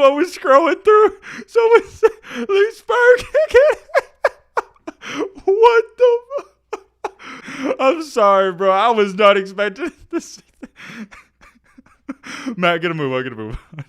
I was scrolling through. Someone said Leesburg. What the fuck? I'm sorry, bro. I was not expecting this. Matt, get a move on, get a move on.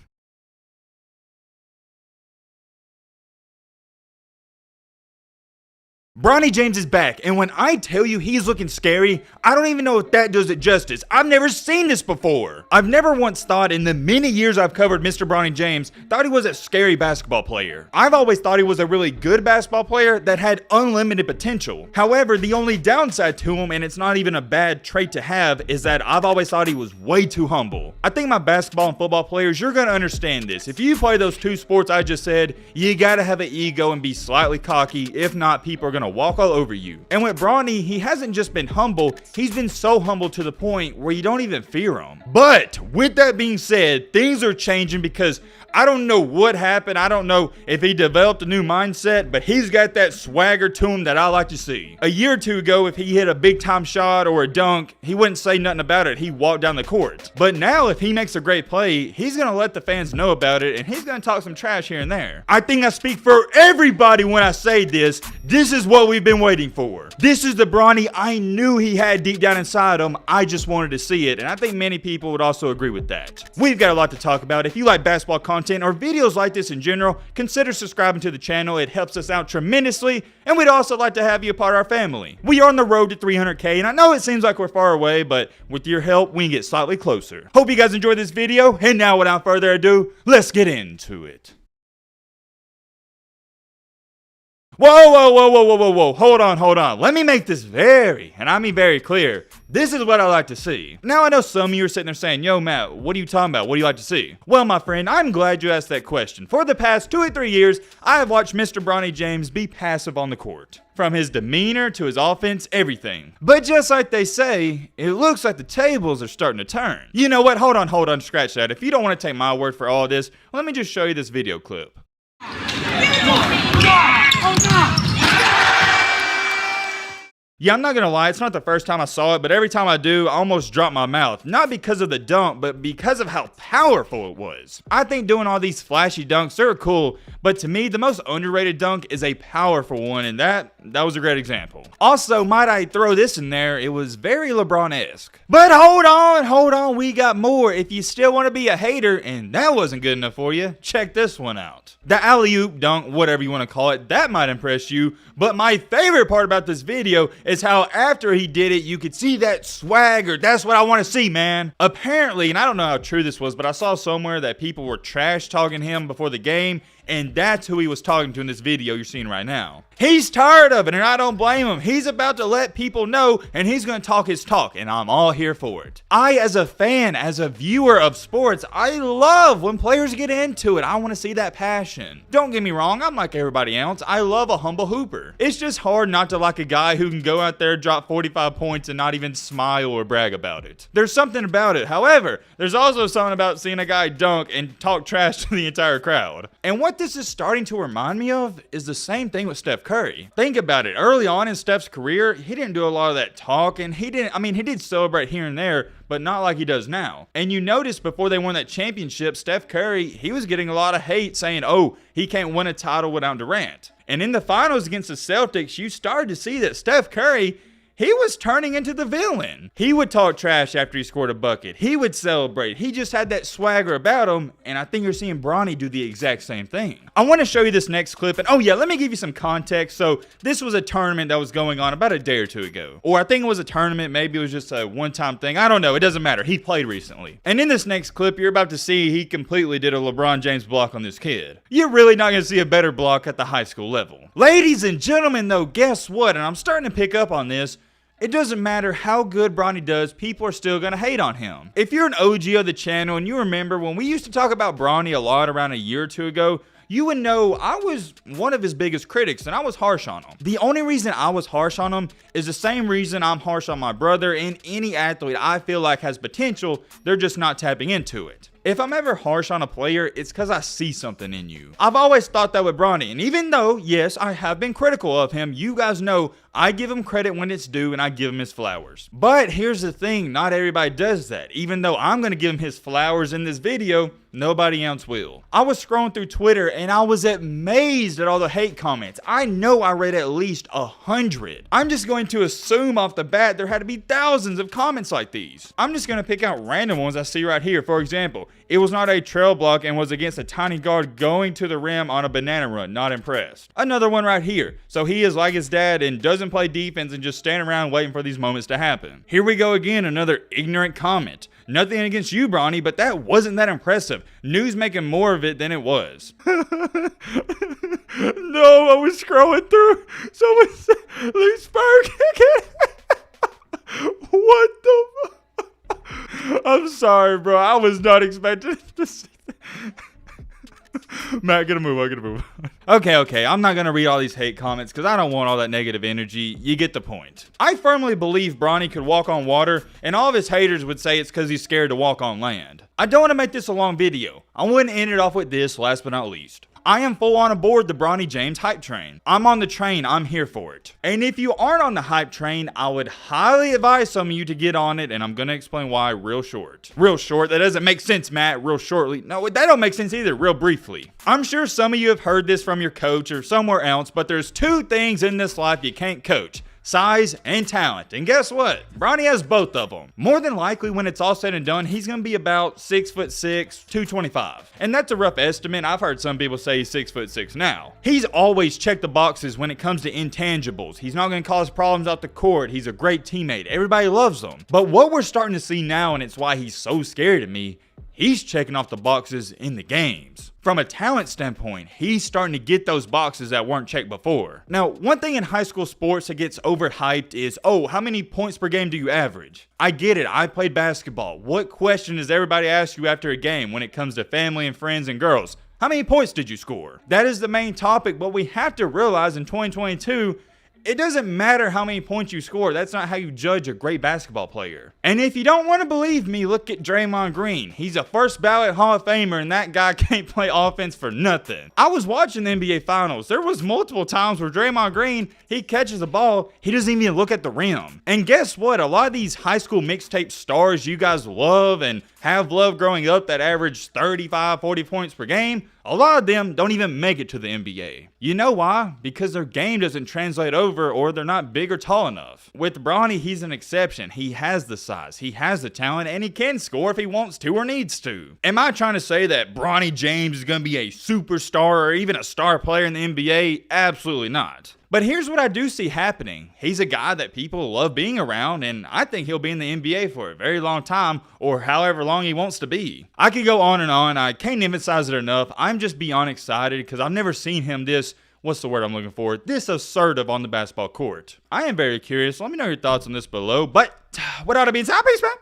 Bronny James is back, and when I tell you he's looking scary, I don't even know if that does it justice. I've never seen this before. I've never once thought in the many years I've covered Mr. Bronny James, thought he was a scary basketball player. I've always thought he was a really good basketball player that had unlimited potential. However, the only downside to him, and it's not even a bad trait to have, is that I've always thought he was way too humble. I think my basketball and football players, you're going to understand this. If you play those two sports I just said, you got to have an ego and be slightly cocky. If not, people are going to walk all over you. And with Bronny, he hasn't just been humble, he's been so humble to the point where you don't even fear him. But with that being said, things are changing because I don't know what happened. I don't know if he developed a new mindset, but he's got that swagger to him that I like to see. A year or two ago, if he hit a big time shot or a dunk, he wouldn't say nothing about it. He walked down the court. But now if he makes a great play, he's going to let the fans know about it, and he's going to talk some trash here and there. I think I speak for everybody when I say this. This is what we've been waiting for. This is the Bronny I knew he had deep down inside him. I just wanted to see it, and I think many people would also agree with that. We've got a lot to talk about. If you like basketball content or videos like this in general, consider subscribing to the channel. It helps us out tremendously, and we'd also like to have you a part of our family. We are on the road to 300K, and I know it seems like we're far away, but with your help, we can get slightly closer. Hope you guys enjoyed this video, and now without further ado, let's get into it. Whoa, hold on. Let me make this very, and I mean very clear. This is what I like to see. Now I know some of you are sitting there saying, yo Matt, what are you talking about? What do you like to see? Well, my friend, I'm glad you asked that question. For the past 2 or 3 years, I have watched Mr. Bronny James be passive on the court. From his demeanor to his offense, everything. But just like they say, it looks like the tables are starting to turn. You know what? Hold on, scratch that. If you don't want to take my word for all this, let me just show you this video clip. Yeah, I'm not gonna lie, it's not the first time I saw it, but every time I do, I almost drop my mouth. Not because of the dunk, but because of how powerful it was. I think doing all these flashy dunks, they're cool, but to me, the most underrated dunk is a powerful one, and that was a great example. Also, might I throw this in there, it was very LeBron-esque. But hold on, we got more. If you still want to be a hater, and that wasn't good enough for you, check this one out. The alley-oop dunk, whatever you want to call it, that might impress you, but my favorite part about this video is how after he did it, you could see that swagger. That's what I want to see, man. Apparently, and I don't know how true this was, but I saw somewhere that people were trash talking him before the game, and that's who he was talking to in this video you're seeing right now. He's tired of it, and I don't blame him. He's about to let people know, and he's going to talk his talk, and I'm all here for it. I, as a fan, as a viewer of sports, I love when players get into it. I want to see that passion. Don't get me wrong, I'm like everybody else. I love a humble hooper. It's just hard not to like a guy who can go out there, drop 45 points, and not even smile or brag about it. There's something about it. However, there's also something about seeing a guy dunk and talk trash to the entire crowd. And what this is starting to remind me of is the same thing with Steph Curry. Think about it. Early on in Steph's career, he didn't do a lot of that talk, and he did celebrate here and there, but not like he does now. And you notice before they won that championship, Steph Curry, he was getting a lot of hate saying, oh, he can't win a title without Durant. And in the finals against the Celtics, you started to see that Steph Curry, he was turning into the villain. He would talk trash after he scored a bucket. He would celebrate. He just had that swagger about him, and I think you're seeing Bronny do the exact same thing. I want to show you this next clip, and oh yeah, let me give you some context. So this was a tournament that was going on about a day or two ago. Or I think it was a tournament, maybe it was just a one-time thing. I don't know, it doesn't matter. He played recently. And in this next clip, you're about to see he completely did a LeBron James block on this kid. You're really not going to see a better block at the high school level. Ladies and gentlemen, though, guess what? And I'm starting to pick up on this. It doesn't matter how good Bronny does, people are still going to hate on him. If you're an OG of the channel and you remember when we used to talk about Bronny a lot around a year or two ago, you would know I was one of his biggest critics and I was harsh on him. The only reason I was harsh on him is the same reason I'm harsh on my brother and any athlete I feel like has potential, they're just not tapping into it. If I'm ever harsh on a player, it's because I see something in you. I've always thought that with Bronny, and even though, yes, I have been critical of him, you guys know I give him credit when it's due and I give him his flowers. But here's the thing, not everybody does that. Even though I'm going to give him his flowers in this video, nobody else will. I was scrolling through Twitter and I was amazed at all the hate comments. I know I read at least 100. I'm just going to assume off the bat there had to be thousands of comments like these. I'm just going to pick out random ones I see right here. For example, it was not a trail block and was against a tiny guard going to the rim on a banana run. Not impressed. Another one right here. So he is like his dad and doesn't play defense and just stand around waiting for these moments to happen. Here we go again, another ignorant comment. Nothing against you, Bronny, but that wasn't that impressive. News making more of it than it was. No, I was scrolling through. Someone said, Leesburg. What the fuck? I'm sorry, bro. I was not expecting to see that. Matt, get a move. Okay. I'm not going to read all these hate comments because I don't want all that negative energy. You get the point. I firmly believe Bronny could walk on water, and all of his haters would say it's because he's scared to walk on land. I don't want to make this a long video. I want to end it off with this, last but not least. I am full on aboard the Bronny James hype train. I'm on the train, I'm here for it. And if you aren't on the hype train, I would highly advise some of you to get on it, and I'm gonna explain why real short. Real short? That doesn't make sense, Matt. Real shortly. No, that don't make sense either. Real briefly. I'm sure some of you have heard this from your coach or somewhere else, but there's two things in this life you can't coach. Size and talent. And guess what? Bronny has both of them. More than likely, when it's all said and done, he's going to be about 6'6", 225. And that's a rough estimate. I've heard some people say he's 6'6" now. He's always checked the boxes when it comes to intangibles. He's not going to cause problems out the court. He's a great teammate. Everybody loves him. But what we're starting to see now, and it's why he's so scared of me, he's checking off the boxes in the games. From a talent standpoint, he's starting to get those boxes that weren't checked before. Now, one thing in high school sports that gets overhyped is, oh, how many points per game do you average? I get it. I played basketball. What question does everybody ask you after a game when it comes to family and friends and girls? How many points did you score? That is the main topic, but we have to realize in 2022, it doesn't matter how many points you score. That's not how you judge a great basketball player. And if you don't want to believe me, look at Draymond Green. He's a first ballot Hall of Famer, and that guy can't play offense for nothing. I was watching the NBA Finals. There was multiple times where Draymond Green, he catches a ball, he doesn't even look at the rim. And guess what? A lot of these high school mixtape stars you guys love and have loved growing up that average 35, 40 points per game, a lot of them don't even make it to the NBA. You know why? Because their game doesn't translate over, or they're not big or tall enough. With Bronny, he's an exception. He has the size, he has the talent, and he can score if he wants to or needs to. Am I trying to say that Bronny James is going to be a superstar or even a star player in the NBA? Absolutely not. But here's what I do see happening. He's a guy that people love being around, and I think he'll be in the NBA for a very long time, or however long he wants to be. I could go on and on. I can't emphasize it enough. I'm just beyond excited because I've never seen him this, what's the word I'm looking for? This assertive on the basketball court. I am very curious. Let me know your thoughts on this below. But what ought to be inside, peace, man.